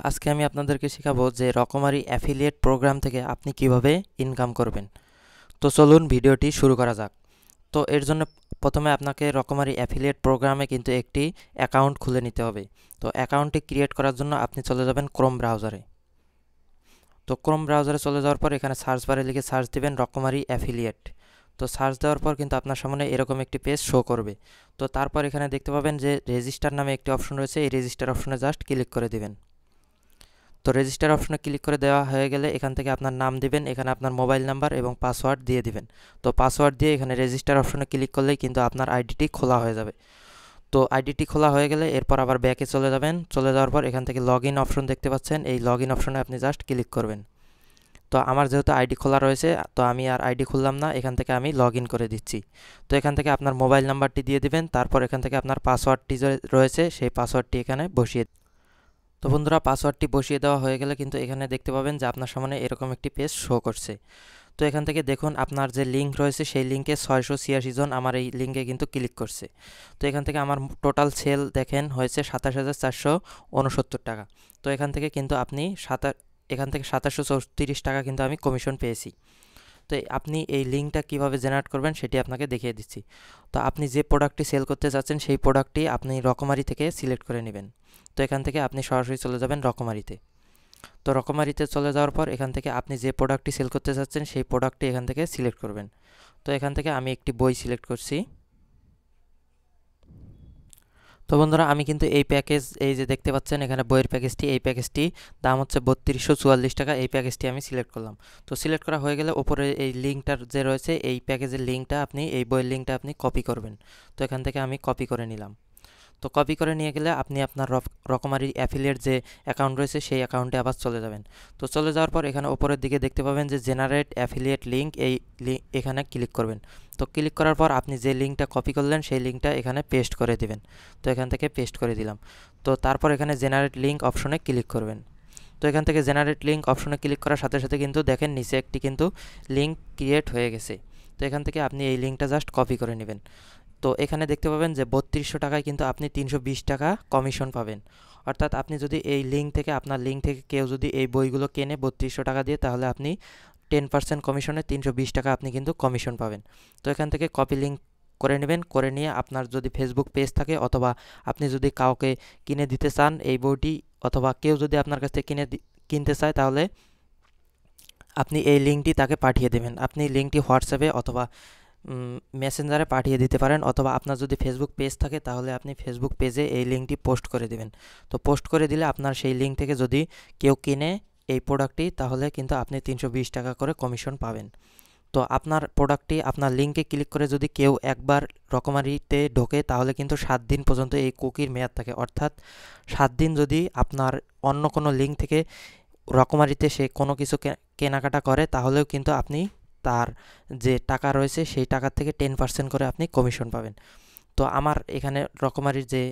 আজকে আমি আপনাদেরকে শেখাবো যে রকমারি অ্যাফিলিয়েট প্রোগ্রাম থেকে আপনি কিভাবে ইনকাম করবেন। তো চলুন ভিডিওটি শুরু করা যাক। তো এর জন্য প্রথমে আপনাকে রকমারি অ্যাফিলিয়েট প্রোগ্রামে কিন্তু একটি অ্যাকাউন্ট খুলে নিতে হবে। তো অ্যাকাউন্টটি ক্রিয়েট করার জন্য আপনি চলে যাবেন ক্রোম ব্রাউজারে। তো ক্রোম ব্রাউজারে চলে যাওয়ার পর এখানে সার্চ বারে লিখে সার্চ দিবেন রকমারি অ্যাফিলিয়েট। তো সার্চ দেওয়ার পর কিন্তু আপনার সামনে এরকম একটি পেজ শো করবে। তো তারপর এখানে দেখতে পাবেন যে রেজিস্টার নামে একটি অপশন রয়েছে, এই রেজিস্টার অপশনে জাস্ট ক্লিক করে দিবেন। তো রেজিস্টার অপশনে ক্লিক করে দেওয়া হয়ে গেলে এখান থেকে আপনার নাম দিবেন, এখানে আপনার মোবাইল নাম্বার এবং পাসওয়ার্ড দিয়ে দিবেন। তো পাসওয়ার্ড দিয়ে এখানে রেজিস্টার অপশনে ক্লিক করলেই কিন্তু আপনার আইডিটি খোলা হয়ে যাবে। তো আইডিটি খোলা হয়ে গেলে এরপর আবার ব্যাকে চলে যাবেন। চলে যাওয়ার পর এখান থেকে লগ ইন অপশন দেখতে পাচ্ছেন, এই লগ ইন অপশনে আপনি জাস্ট ক্লিক করবেন। তো আমার যেহেতু আইডি খোলা রয়েছে তো আমি আর আইডি খুললাম না, এখান থেকে আমি লগ ইন করে দিচ্ছি। তো এখান থেকে আপনার মোবাইল নাম্বারটি দিয়ে দিবেন, তারপর এখান থেকে আপনার পাসওয়ার্ডটি যে রয়েছে সেই পাসওয়ার্ডটি এখানে বসিয়ে। তো বন্ধুরা, পাসওয়ার্ডটি বসিয়ে দেওয়া হয়ে গেলে কিন্তু এখানে দেখতে পাবেন যে আপনার সামনে এরকম একটি পেজ শো করছে। তো এখান থেকে দেখুন আপনার যে লিঙ্ক রয়েছে সেই লিঙ্কে 686 জন আমার এই লিঙ্কে কিন্তু ক্লিক করছে। তো এখান থেকে আমার টোটাল সেল দেখেন হয়েছে 27,469 টাকা। তো এখান থেকে কিন্তু আপনি এখান থেকে 2734 টাকা কিন্তু আমি কমিশন পেয়েছি। তো আপনি এই লিঙ্কটা কিভাবে জেনারেট করবেন সেটি আপনাকে দেখিয়ে দিচ্ছি। তো আপনি যে প্রোডাক্টটি সেল করতে চাচ্ছেন সেই প্রোডাক্টটি আপনি রকমারি থেকে সিলেক্ট করে নেবেন। তো এখান থেকে আপনি সরাসরি চলে যাবেন রকমারিতে। তো রকমারিতে চলে যাওয়ার পর এখান থেকে আপনি যে প্রোডাক্টটি সেল করতে চাচ্ছেন সেই প্রোডাক্টটি এখান থেকে সিলেক্ট করবেন। তো এখান থেকে আমি একটি বই সিলেক্ট করছি। তো বন্ধুরা, আমি কিন্তু এই প্যাকেজ, এই যে দেখতে পাচ্ছেন এখানে বইয়ের প্যাকেজটি, এই প্যাকেজটি দাম হচ্ছে 3244 টাকা। এই প্যাকেজটি আমি সিলেক্ট করলাম। তো সিলেক্ট করা হয়ে গেলে ওপরে এই লিঙ্কটার যে রয়েছে এই প্যাকেজের লিঙ্কটা আপনি, এই বইয়ের লিঙ্কটা আপনি কপি করবেন। তো এখান থেকে আমি কপি করে নিলাম। তো কপি করে নিয়ে গেলে আপনি আপনার রকমারি অ্যাফিলিয়েট যে অ্যাকাউন্ট রয়েছে সেই অ্যাকাউন্টে আবার চলে যাবেন। তো চলে যাওয়ার পর এখানে ওপরের দিকে দেখতে পাবেন যে জেনারেট অ্যাফিলিয়েট লিঙ্ক, এই এখানে ক্লিক করবেন। তো ক্লিক করার পর আপনি যে লিঙ্কটা কপি করলেন সেই লিঙ্কটা এখানে পেস্ট করে দিবেন। তো এখান থেকে পেস্ট করে দিলাম। তো তারপর এখানে জেনারেট লিঙ্ক অপশনে ক্লিক করবেন। তো এখান থেকে জেনারেট লিঙ্ক অপশনে ক্লিক করার সাথে সাথে কিন্তু দেখেন নিচে একটি কিন্তু লিঙ্ক ক্রিয়েট হয়ে গেছে। তো এখান থেকে আপনি এই লিঙ্কটা জাস্ট কপি করে নেবেন। তো এখানে দেখতে পাবেন যে 3200 টাকায় কিন্তু আপনি 320 টাকা কমিশন পাবেন। অর্থাৎ আপনি যদি এই লিঙ্ক থেকে, আপনার লিঙ্ক থেকে কেউ যদি এই বইগুলো কেনে 3200 টাকা দিয়ে, তাহলে আপনি 10% কমিশনে 320 টাকা আপনি কিন্তু কমিশন পাবেন। তো এখান থেকে কপি লিঙ্ক করে নেবেন, করে নিয়ে আপনার যদি ফেসবুক পেজ থাকে অথবা আপনি যদি কাউকে কিনে দিতে চান এই বইটি, অথবা কেউ যদি আপনার কাছ থেকে কিনতে চায়, তাহলে আপনি এই লিঙ্কটি তাকে পাঠিয়ে দেবেন। আপনি লিঙ্কটি হোয়াটসঅ্যাপে অথবা মেসেঞ্জারে পাঠিয়ে দিতে পারেন, অথবা আপনার যদি ফেসবুক পেজ থাকে তাহলে আপনি ফেসবুক পেজে এই লিঙ্কটি পোস্ট করে দেবেন। তো পোস্ট করে দিলে আপনার সেই লিঙ্ক থেকে যদি কেউ কিনে এই প্রোডাক্টটি, তাহলে কিন্তু আপনি 320 টাকা করে কমিশন পাবেন। তো আপনার প্রোডাক্টটি, আপনার লিঙ্কে ক্লিক করে যদি কেউ একবার রকমারিতে ঢোকে, তাহলে কিন্তু 7 দিন পর্যন্ত এই কুকির মেয়াদ থাকে। অর্থাৎ 7 দিন যদি আপনার অন্য কোনো লিঙ্ক থেকে রকমারিতে সে কোনো কিছু কেনাকাটা করে, তাহলেও কিন্তু আপনি তার যে টাকা রয়েছে সেই টাকার থেকে 10% করে আপনি কমিশন পাবেন। তো আমার এখানে রকমারির যে,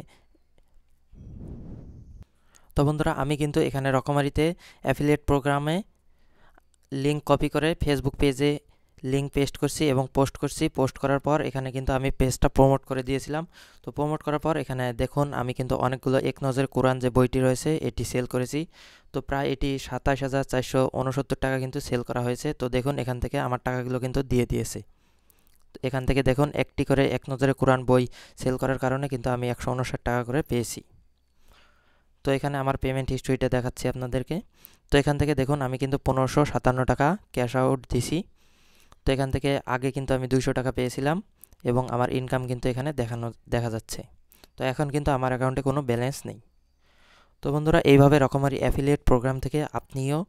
তো বন্ধুরা, আমি কিন্তু এখানে রকমারিতে অ্যাফিলিয়েট প্রোগ্রামে লিঙ্ক কপি করে ফেসবুক পেজে লিঙ্ক পেস্ট করছি এবং পোস্ট করছি। পোস্ট করার পর এখানে কিন্তু আমি পেজটা প্রমোট করে দিয়েছিলাম। তো প্রমোট করার পর এখানে দেখুন আমি কিন্তু অনেকগুলো এক নজর কোরআন যে বইটি রয়েছে এটি সেল করেছি। তো প্রায় এটি 27,469 টাকা কিন্তু সেল করা হয়েছে। তো দেখুন এখান থেকে আমার টাকাগুলো কিন্তু দিয়ে দিয়েছে। এখান থেকে দেখুন একটি করে এক নজরে কোরআন বই সেল করার কারণে কিন্তু আমি 159 টাকা করে পেয়েছি। তো এখানে আমার পেমেন্ট হিস্ট্রিটা দেখাচ্ছি আপনাদেরকে। তো এখান থেকে দেখুন আমি কিন্তু 1557 টাকা ক্যাশ আউট দিছি। তো এখান থেকে আগে কিন্তু আমি 200 টাকা পেয়েছিলাম এবং আমার ইনকাম কিন্তু এখানে দেখা যাচ্ছে। তো এখন কিন্তু আমার অ্যাকাউন্টে কোনো ব্যালেন্স নেই। তো বন্ধুরা, এইভাবে রকমারি অ্যাফিলিয়েট প্রোগ্রাম থেকে আপনিও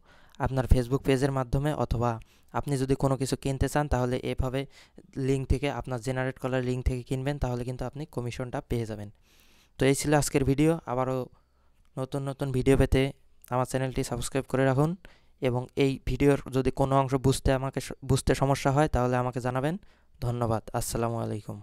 আপনার ফেসবুক পেজের মাধ্যমে, অথবা আপনি যদি কোনো কিছু কিনতে চান তাহলে এভাবে লিঙ্ক থেকে, আপনার জেনারেট করার লিঙ্ক থেকে কিনবেন, তাহলে কিন্তু আপনি কমিশনটা পেয়ে যাবেন। তো এই ছিল আজকের ভিডিও। আবারও নতুন নতুন ভিডিও পেতে আমার চ্যানেলটি সাবস্ক্রাইব করে রাখুন, এবং এই ভিডিওর যদি কোনো অংশ বুঝতে সমস্যা হয় তাহলে আমাকে জানাবেন। ধন্যবাদ। আসসালামু আলাইকুম।